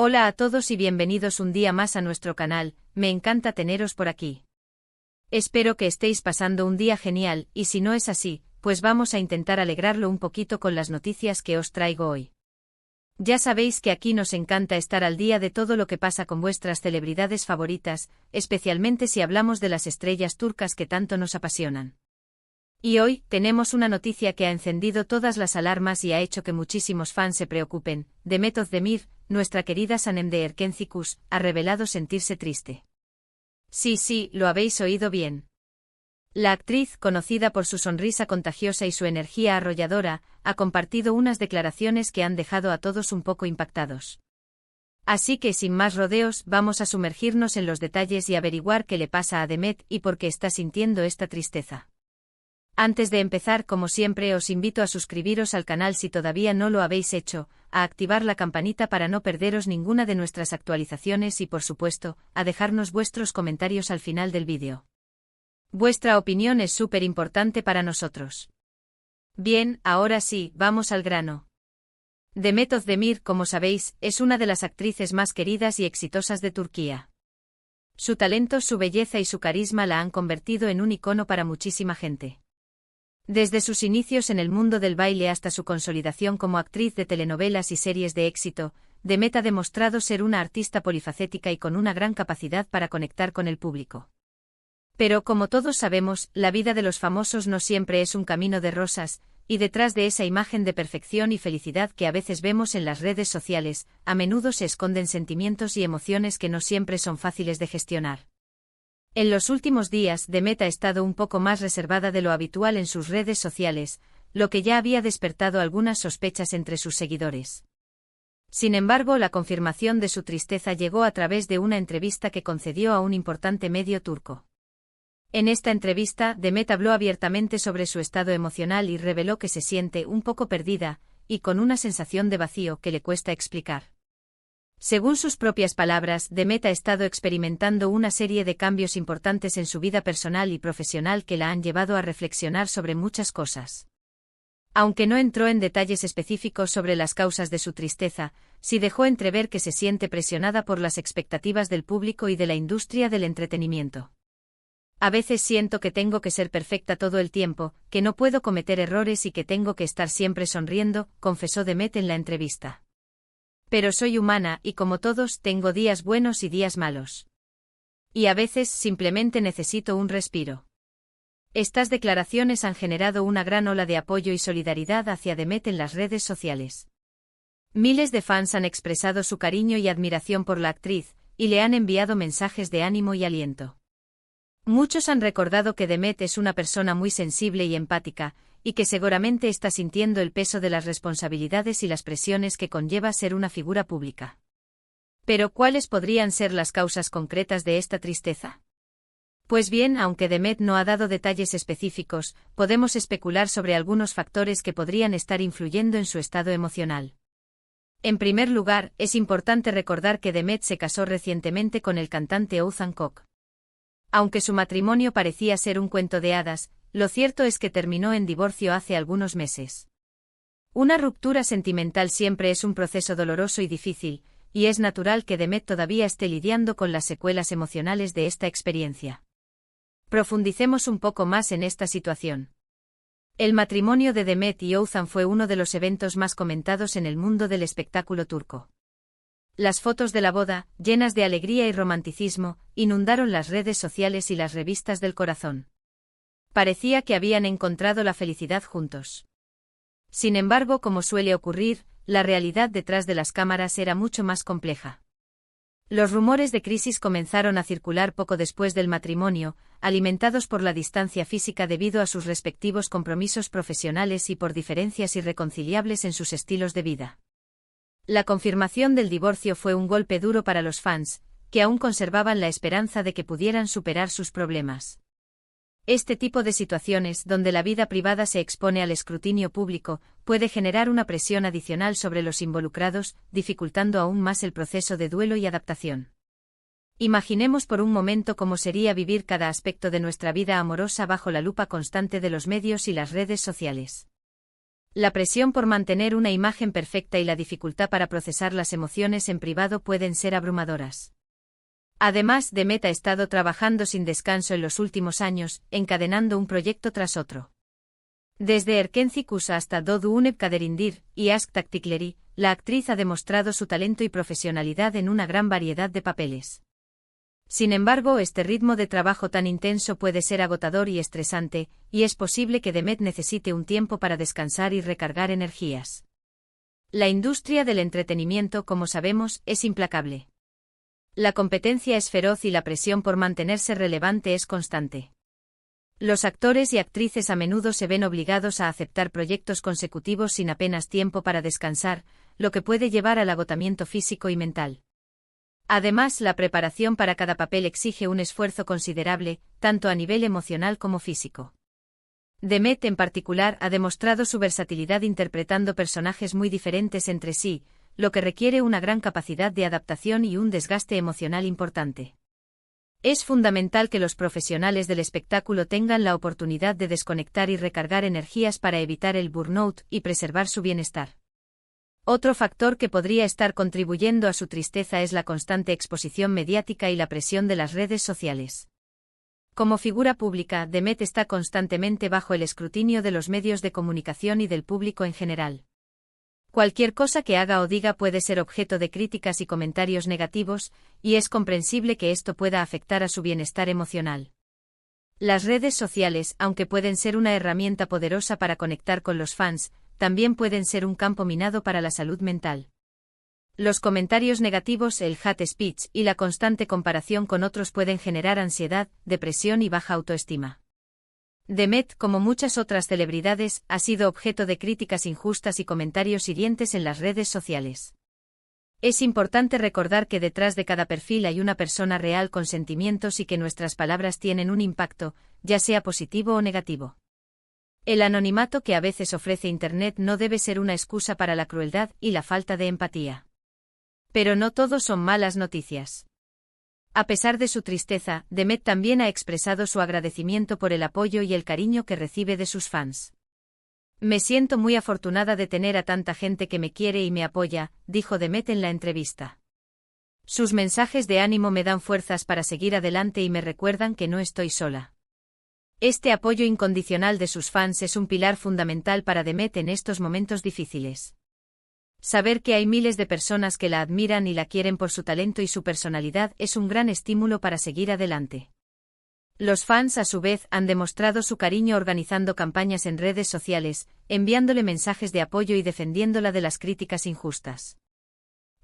Hola a todos y bienvenidos un día más a nuestro canal, me encanta teneros por aquí. Espero que estéis pasando un día genial, y si no es así, pues vamos a intentar alegrarlo un poquito con las noticias que os traigo hoy. Ya sabéis que aquí nos encanta estar al día de todo lo que pasa con vuestras celebridades favoritas, especialmente si hablamos de las estrellas turcas que tanto nos apasionan. Y hoy, tenemos una noticia que ha encendido todas las alarmas y ha hecho que muchísimos fans se preocupen. Demet Özdemir, nuestra querida Sanem Erkencikus, ha revelado sentirse triste. Sí, lo habéis oído bien. La actriz, conocida por su sonrisa contagiosa y su energía arrolladora, ha compartido unas declaraciones que han dejado a todos un poco impactados. Así que sin más rodeos, vamos a sumergirnos en los detalles y averiguar qué le pasa a Demet y por qué está sintiendo esta tristeza. Antes de empezar, como siempre, os invito a suscribiros al canal si todavía no lo habéis hecho, a activar la campanita para no perderos ninguna de nuestras actualizaciones y, por supuesto, a dejarnos vuestros comentarios al final del vídeo. Vuestra opinión es súper importante para nosotros. Bien, ahora sí, vamos al grano. Demet Özdemir, como sabéis, es una de las actrices más queridas y exitosas de Turquía. Su talento, su belleza y su carisma la han convertido en un icono para muchísima gente. Desde sus inicios en el mundo del baile hasta su consolidación como actriz de telenovelas y series de éxito, Demet ha demostrado ser una artista polifacética y con una gran capacidad para conectar con el público. Pero como todos sabemos, la vida de los famosos no siempre es un camino de rosas, y detrás de esa imagen de perfección y felicidad que a veces vemos en las redes sociales, a menudo se esconden sentimientos y emociones que no siempre son fáciles de gestionar. En los últimos días, Demet ha estado un poco más reservada de lo habitual en sus redes sociales, lo que ya había despertado algunas sospechas entre sus seguidores. Sin embargo, la confirmación de su tristeza llegó a través de una entrevista que concedió a un importante medio turco. En esta entrevista, Demet habló abiertamente sobre su estado emocional y reveló que se siente un poco perdida, y con una sensación de vacío que le cuesta explicar. Según sus propias palabras, Demet ha estado experimentando una serie de cambios importantes en su vida personal y profesional que la han llevado a reflexionar sobre muchas cosas. Aunque no entró en detalles específicos sobre las causas de su tristeza, sí dejó entrever que se siente presionada por las expectativas del público y de la industria del entretenimiento. A veces siento que tengo que ser perfecta todo el tiempo, que no puedo cometer errores y que tengo que estar siempre sonriendo, confesó Demet en la entrevista. Pero soy humana y como todos tengo días buenos y días malos. Y a veces simplemente necesito un respiro. Estas declaraciones han generado una gran ola de apoyo y solidaridad hacia Demet en las redes sociales. Miles de fans han expresado su cariño y admiración por la actriz, y le han enviado mensajes de ánimo y aliento. Muchos han recordado que Demet es una persona muy sensible y empática, y que seguramente está sintiendo el peso de las responsabilidades y las presiones que conlleva ser una figura pública. Pero ¿cuáles podrían ser las causas concretas de esta tristeza? Pues bien, aunque Demet no ha dado detalles específicos, podemos especular sobre algunos factores que podrían estar influyendo en su estado emocional. En primer lugar, es importante recordar que Demet se casó recientemente con el cantante Oğuzhan Koç. Aunque su matrimonio parecía ser un cuento de hadas, lo cierto es que terminó en divorcio hace algunos meses. Una ruptura sentimental siempre es un proceso doloroso y difícil, y es natural que Demet todavía esté lidiando con las secuelas emocionales de esta experiencia. Profundicemos un poco más en esta situación. El matrimonio de Demet y Oğuzhan fue uno de los eventos más comentados en el mundo del espectáculo turco. Las fotos de la boda, llenas de alegría y romanticismo, inundaron las redes sociales y las revistas del corazón. Parecía que habían encontrado la felicidad juntos. Sin embargo, como suele ocurrir, la realidad detrás de las cámaras era mucho más compleja. Los rumores de crisis comenzaron a circular poco después del matrimonio, alimentados por la distancia física debido a sus respectivos compromisos profesionales y por diferencias irreconciliables en sus estilos de vida. La confirmación del divorcio fue un golpe duro para los fans, que aún conservaban la esperanza de que pudieran superar sus problemas. Este tipo de situaciones, donde la vida privada se expone al escrutinio público, puede generar una presión adicional sobre los involucrados, dificultando aún más el proceso de duelo y adaptación. Imaginemos por un momento cómo sería vivir cada aspecto de nuestra vida amorosa bajo la lupa constante de los medios y las redes sociales. La presión por mantener una imagen perfecta y la dificultad para procesar las emociones en privado pueden ser abrumadoras. Además, Demet ha estado trabajando sin descanso en los últimos años, encadenando un proyecto tras otro. Desde Erkenci Kusa hasta Doğu Unep Kaderindir y Aşk Taktikleri, la actriz ha demostrado su talento y profesionalidad en una gran variedad de papeles. Sin embargo, este ritmo de trabajo tan intenso puede ser agotador y estresante, y es posible que Demet necesite un tiempo para descansar y recargar energías. La industria del entretenimiento, como sabemos, es implacable. La competencia es feroz y la presión por mantenerse relevante es constante. Los actores y actrices a menudo se ven obligados a aceptar proyectos consecutivos sin apenas tiempo para descansar, lo que puede llevar al agotamiento físico y mental. Además, la preparación para cada papel exige un esfuerzo considerable, tanto a nivel emocional como físico. Demet, en particular, ha demostrado su versatilidad interpretando personajes muy diferentes entre sí, lo que requiere una gran capacidad de adaptación y un desgaste emocional importante. Es fundamental que los profesionales del espectáculo tengan la oportunidad de desconectar y recargar energías para evitar el burnout y preservar su bienestar. Otro factor que podría estar contribuyendo a su tristeza es la constante exposición mediática y la presión de las redes sociales. Como figura pública, Demet está constantemente bajo el escrutinio de los medios de comunicación y del público en general. Cualquier cosa que haga o diga puede ser objeto de críticas y comentarios negativos, y es comprensible que esto pueda afectar a su bienestar emocional. Las redes sociales, aunque pueden ser una herramienta poderosa para conectar con los fans, también pueden ser un campo minado para la salud mental. Los comentarios negativos, el hate speech y la constante comparación con otros pueden generar ansiedad, depresión y baja autoestima. Demet, como muchas otras celebridades, ha sido objeto de críticas injustas y comentarios hirientes en las redes sociales. Es importante recordar que detrás de cada perfil hay una persona real con sentimientos y que nuestras palabras tienen un impacto, ya sea positivo o negativo. El anonimato que a veces ofrece Internet no debe ser una excusa para la crueldad y la falta de empatía. Pero no todo son malas noticias. A pesar de su tristeza, Demet también ha expresado su agradecimiento por el apoyo y el cariño que recibe de sus fans. Me siento muy afortunada de tener a tanta gente que me quiere y me apoya, dijo Demet en la entrevista. Sus mensajes de ánimo me dan fuerzas para seguir adelante y me recuerdan que no estoy sola. Este apoyo incondicional de sus fans es un pilar fundamental para Demet en estos momentos difíciles. Saber que hay miles de personas que la admiran y la quieren por su talento y su personalidad es un gran estímulo para seguir adelante. Los fans, a su vez, han demostrado su cariño organizando campañas en redes sociales, enviándole mensajes de apoyo y defendiéndola de las críticas injustas.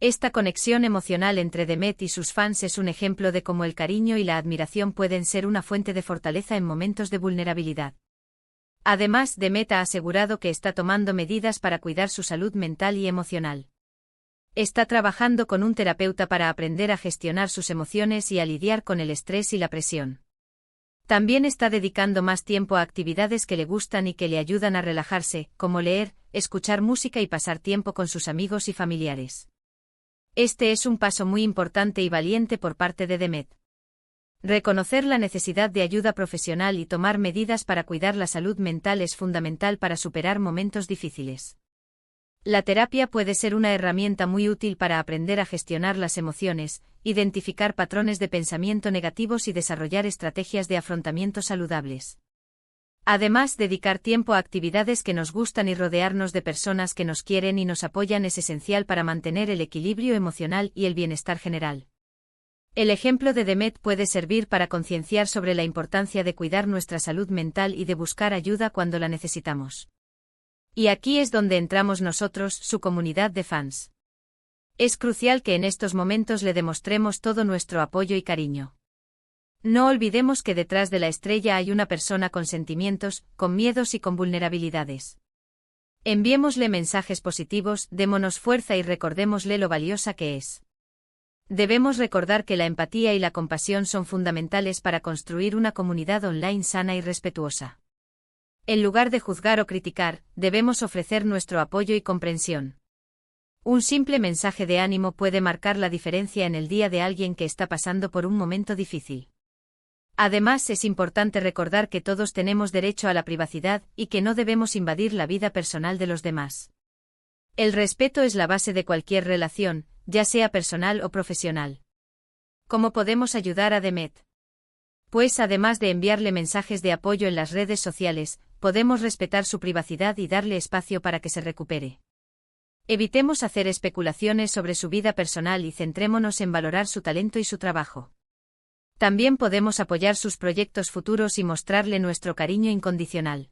Esta conexión emocional entre Demet y sus fans es un ejemplo de cómo el cariño y la admiración pueden ser una fuente de fortaleza en momentos de vulnerabilidad. Además, Demet ha asegurado que está tomando medidas para cuidar su salud mental y emocional. Está trabajando con un terapeuta para aprender a gestionar sus emociones y a lidiar con el estrés y la presión. También está dedicando más tiempo a actividades que le gustan y que le ayudan a relajarse, como leer, escuchar música y pasar tiempo con sus amigos y familiares. Este es un paso muy importante y valiente por parte de Demet. Reconocer la necesidad de ayuda profesional y tomar medidas para cuidar la salud mental es fundamental para superar momentos difíciles. La terapia puede ser una herramienta muy útil para aprender a gestionar las emociones, identificar patrones de pensamiento negativos y desarrollar estrategias de afrontamiento saludables. Además, dedicar tiempo a actividades que nos gustan y rodearnos de personas que nos quieren y nos apoyan es esencial para mantener el equilibrio emocional y el bienestar general. El ejemplo de Demet puede servir para concienciar sobre la importancia de cuidar nuestra salud mental y de buscar ayuda cuando la necesitamos. Y aquí es donde entramos nosotros, su comunidad de fans. Es crucial que en estos momentos le demostremos todo nuestro apoyo y cariño. No olvidemos que detrás de la estrella hay una persona con sentimientos, con miedos y con vulnerabilidades. Enviémosle mensajes positivos, démonos fuerza y recordémosle lo valiosa que es. Debemos recordar que la empatía y la compasión son fundamentales para construir una comunidad online sana y respetuosa. En lugar de juzgar o criticar, debemos ofrecer nuestro apoyo y comprensión. Un simple mensaje de ánimo puede marcar la diferencia en el día de alguien que está pasando por un momento difícil. Además, es importante recordar que todos tenemos derecho a la privacidad y que no debemos invadir la vida personal de los demás. El respeto es la base de cualquier relación, ya sea personal o profesional. ¿Cómo podemos ayudar a Demet? Pues además de enviarle mensajes de apoyo en las redes sociales, podemos respetar su privacidad y darle espacio para que se recupere. Evitemos hacer especulaciones sobre su vida personal y centrémonos en valorar su talento y su trabajo. También podemos apoyar sus proyectos futuros y mostrarle nuestro cariño incondicional.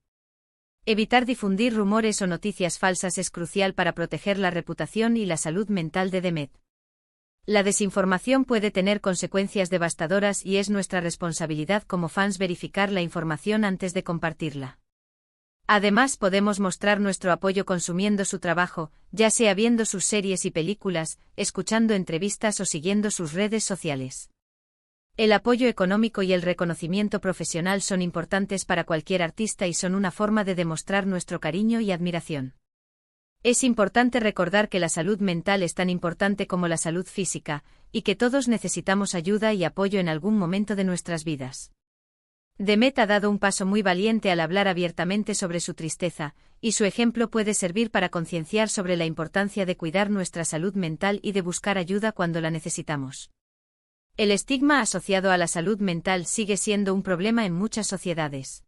Evitar difundir rumores o noticias falsas es crucial para proteger la reputación y la salud mental de Demet. La desinformación puede tener consecuencias devastadoras y es nuestra responsabilidad como fans verificar la información antes de compartirla. Además, podemos mostrar nuestro apoyo consumiendo su trabajo, ya sea viendo sus series y películas, escuchando entrevistas o siguiendo sus redes sociales. El apoyo económico y el reconocimiento profesional son importantes para cualquier artista y son una forma de demostrar nuestro cariño y admiración. Es importante recordar que la salud mental es tan importante como la salud física, y que todos necesitamos ayuda y apoyo en algún momento de nuestras vidas. Demet ha dado un paso muy valiente al hablar abiertamente sobre su tristeza, y su ejemplo puede servir para concienciar sobre la importancia de cuidar nuestra salud mental y de buscar ayuda cuando la necesitamos. El estigma asociado a la salud mental sigue siendo un problema en muchas sociedades.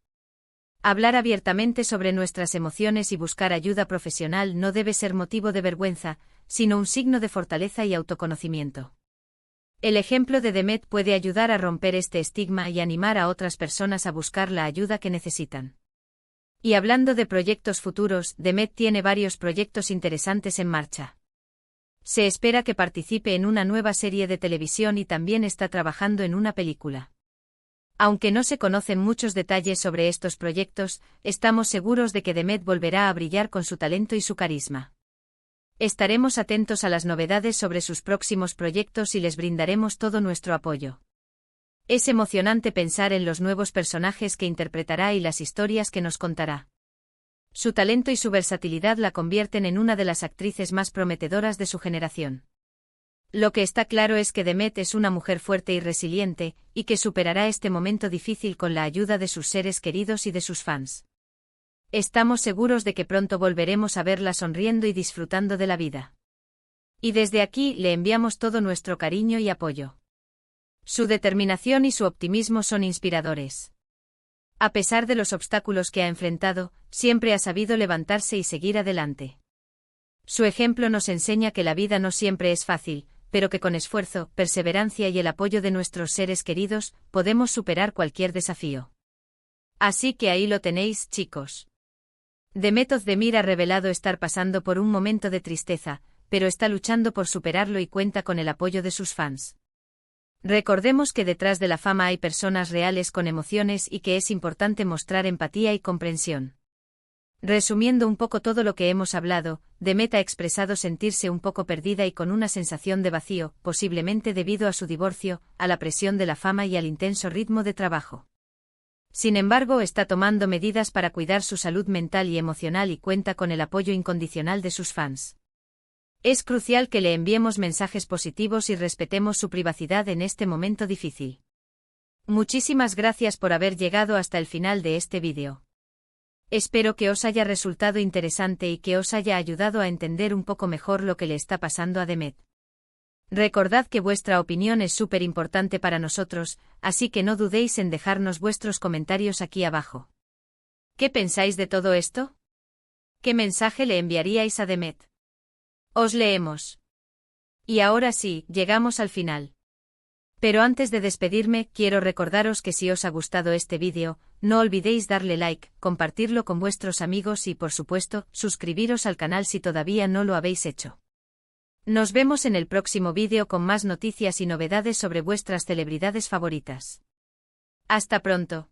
Hablar abiertamente sobre nuestras emociones y buscar ayuda profesional no debe ser motivo de vergüenza, sino un signo de fortaleza y autoconocimiento. El ejemplo de Demet puede ayudar a romper este estigma y animar a otras personas a buscar la ayuda que necesitan. Y hablando de proyectos futuros, Demet tiene varios proyectos interesantes en marcha. Se espera que participe en una nueva serie de televisión y también está trabajando en una película. Aunque no se conocen muchos detalles sobre estos proyectos, estamos seguros de que Demet volverá a brillar con su talento y su carisma. Estaremos atentos a las novedades sobre sus próximos proyectos y les brindaremos todo nuestro apoyo. Es emocionante pensar en los nuevos personajes que interpretará y las historias que nos contará. Su talento y su versatilidad la convierten en una de las actrices más prometedoras de su generación. Lo que está claro es que Demet es una mujer fuerte y resiliente, y que superará este momento difícil con la ayuda de sus seres queridos y de sus fans. Estamos seguros de que pronto volveremos a verla sonriendo y disfrutando de la vida. Y desde aquí le enviamos todo nuestro cariño y apoyo. Su determinación y su optimismo son inspiradores. A pesar de los obstáculos que ha enfrentado, siempre ha sabido levantarse y seguir adelante. Su ejemplo nos enseña que la vida no siempre es fácil, pero que con esfuerzo, perseverancia y el apoyo de nuestros seres queridos, podemos superar cualquier desafío. Así que ahí lo tenéis, chicos. Demet Özdemir ha revelado estar pasando por un momento de tristeza, pero está luchando por superarlo y cuenta con el apoyo de sus fans. Recordemos que detrás de la fama hay personas reales con emociones y que es importante mostrar empatía y comprensión. Resumiendo un poco todo lo que hemos hablado, Demet ha expresado sentirse un poco perdida y con una sensación de vacío, posiblemente debido a su divorcio, a la presión de la fama y al intenso ritmo de trabajo. Sin embargo, está tomando medidas para cuidar su salud mental y emocional y cuenta con el apoyo incondicional de sus fans. Es crucial que le enviemos mensajes positivos y respetemos su privacidad en este momento difícil. Muchísimas gracias por haber llegado hasta el final de este vídeo. Espero que os haya resultado interesante y que os haya ayudado a entender un poco mejor lo que le está pasando a Demet. Recordad que vuestra opinión es súper importante para nosotros, así que no dudéis en dejarnos vuestros comentarios aquí abajo. ¿Qué pensáis de todo esto? ¿Qué mensaje le enviaríais a Demet? Os leemos. Y ahora sí, llegamos al final. Pero antes de despedirme, quiero recordaros que si os ha gustado este vídeo, no olvidéis darle like, compartirlo con vuestros amigos y por supuesto, suscribiros al canal si todavía no lo habéis hecho. Nos vemos en el próximo vídeo con más noticias y novedades sobre vuestras celebridades favoritas. Hasta pronto.